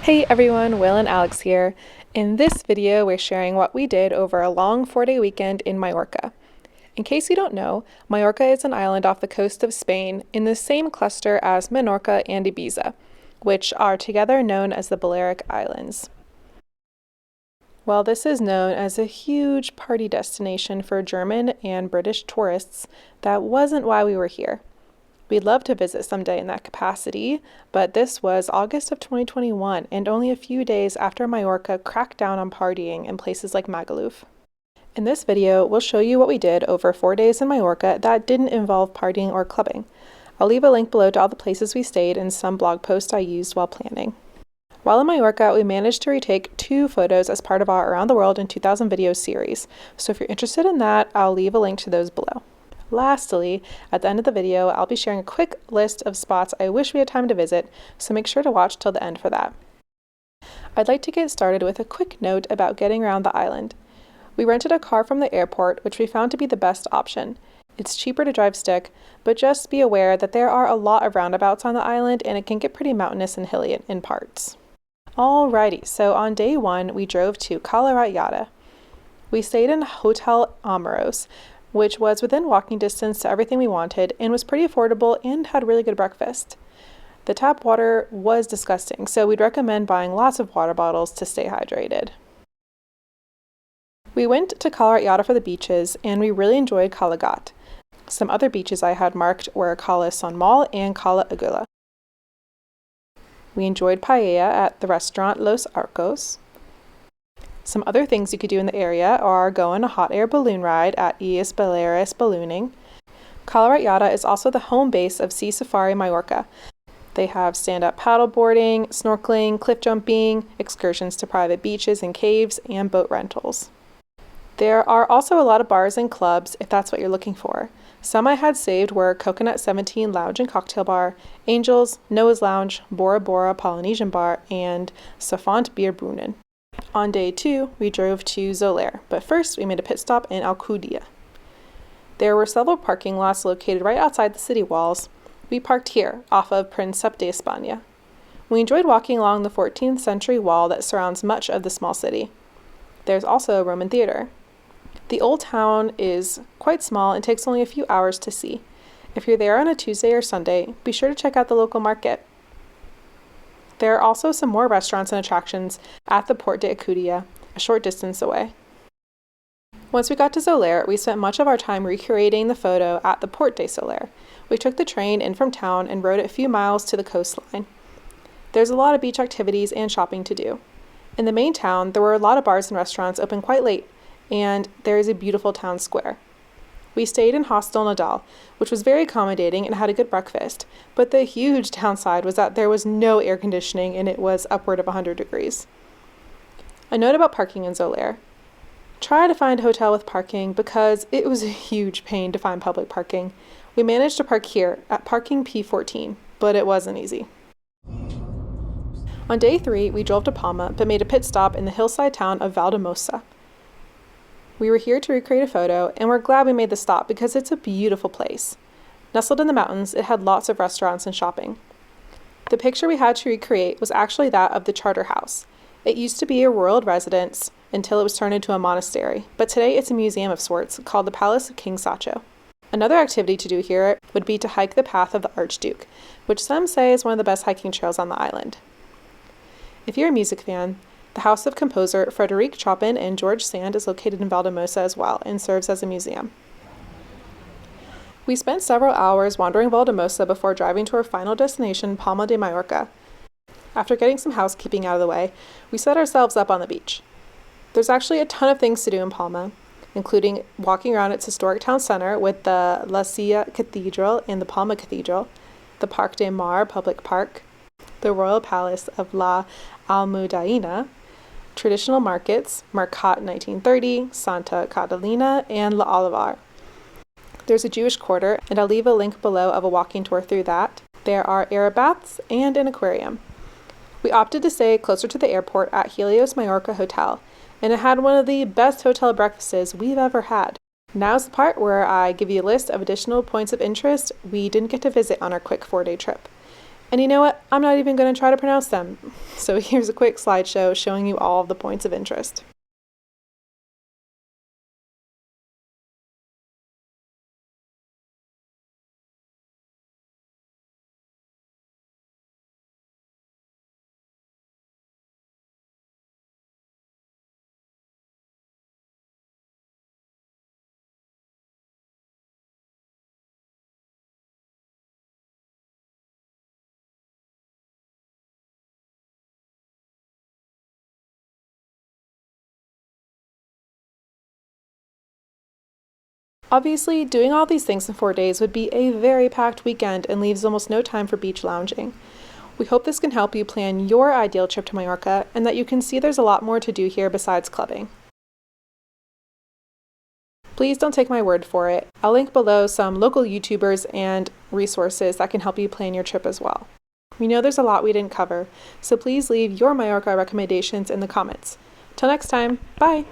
Hey everyone, Will and Alex here. In this video, we're sharing what we did over a long 4-day weekend in Mallorca. In case you don't know, Mallorca is an island off the coast of Spain in the same cluster as Menorca and Ibiza, which are together known as the Balearic Islands. While this is known as a huge party destination for German and British tourists, that wasn't why we were here. We'd love to visit someday in that capacity, but this was August of 2021 and only a few days after Mallorca cracked down on partying in places like Magaluf. In this video, we'll show you what we did over 4 days in Mallorca that didn't involve partying or clubbing. I'll leave a link below to all the places we stayed and some blog posts I used while planning. While in Mallorca, we managed to retake 2 photos as part of our Around the World in 2000 video series, so if you're interested in that, I'll leave a link to those below. Lastly, at the end of the video, I'll be sharing a quick list of spots I wish we had time to visit, so make sure to watch till the end for that. I'd like to get started with a quick note about getting around the island. We rented a car from the airport, which we found to be the best option. It's cheaper to drive stick, but just be aware that there are a lot of roundabouts on the island and it can get pretty mountainous and hilly in parts. Alrighty, so on day 1, we drove to Cala Ratllada. We stayed in Hotel Amoros, which was within walking distance to everything we wanted and was pretty affordable and had really good breakfast. The tap water was disgusting, so we'd recommend buying lots of water bottles to stay hydrated. We went to Cala Ratllada for the beaches, and we really enjoyed Cala Gat. Some other beaches I had marked were Cala Son Mal and Cala Agula. We enjoyed paella at the restaurant Los Arcos. Some other things you could do in the area are go on a hot air balloon ride at Illes Baleares Ballooning. Cala Ratllada is also the home base of Sea Safari Mallorca. They have stand-up paddle boarding, snorkeling, cliff jumping, excursions to private beaches and caves, and boat rentals. There are also a lot of bars and clubs if that's what you're looking for. Some I had saved were Coconut 17 Lounge and Cocktail Bar, Angels, Noah's Lounge, Bora Bora Polynesian Bar, and Safant Beer Brunnen. On day 2, we drove to Solaire, but first we made a pit stop in Alcudia. There were several parking lots located right outside the city walls. We parked here, off of Príncipe de España. We enjoyed walking along the 14th century wall that surrounds much of the small city. There's also a Roman theater. The old town is quite small and takes only a few hours to see. If you're there on a Tuesday or Sunday, be sure to check out the local market. There are also some more restaurants and attractions at the Port de Alcudia, a short distance away. Once we got to Solaire, we spent much of our time recreating the photo at the Port de Solaire. We took the train in from town and rode it a few miles to the coastline. There's a lot of beach activities and shopping to do. In the main town, there were a lot of bars and restaurants open quite late, and there is a beautiful town square. We stayed in Hostal Nadal, which was very accommodating and had a good breakfast, but the huge downside was that there was no air conditioning and it was upward of 100 degrees. A note about parking in Solaire. Try to find a hotel with parking because it was a huge pain to find public parking. We managed to park here at parking P14, but it wasn't easy. On day 3, we drove to Palma but made a pit stop in the hillside town of Valdemosa. We were here to recreate a photo, and we're glad we made the stop because it's a beautiful place. Nestled in the mountains, it had lots of restaurants and shopping. The picture we had to recreate was actually that of the Charter House. It used to be a royal residence until it was turned into a monastery, but today it's a museum of sorts called the Palace of King Sacho. Another activity to do here would be to hike the Path of the Archduke, which some say is one of the best hiking trails on the island. If you're a music fan, the house of composer Frédéric Chopin and George Sand is located in Valdemosa as well and serves as a museum. We spent several hours wandering Valdemosa before driving to our final destination, Palma de Mallorca. After getting some housekeeping out of the way, we set ourselves up on the beach. There's actually a ton of things to do in Palma, including walking around its historic town center with the La Silla Cathedral and the Palma Cathedral, the Parc de Mar public park, the Royal Palace of La Almudaina, traditional markets, Mercat 1930, Santa Catalina, and La Olivar. There's a Jewish quarter, and I'll leave a link below of a walking tour through that. There are Arab baths and an aquarium. We opted to stay closer to the airport at Helios Mallorca Hotel, and it had one of the best hotel breakfasts we've ever had. Now's the part where I give you a list of additional points of interest we didn't get to visit on our quick 4-day trip. And you know what? I'm not even going to try to pronounce them. So here's a quick slideshow showing you all of the points of interest. Obviously, doing all these things in 4 days would be a very packed weekend and leaves almost no time for beach lounging. We hope this can help you plan your ideal trip to Mallorca and that you can see there's a lot more to do here besides clubbing. Please don't take my word for it. I'll link below some local YouTubers and resources that can help you plan your trip as well. We know there's a lot we didn't cover, so please leave your Mallorca recommendations in the comments. Till next time, bye!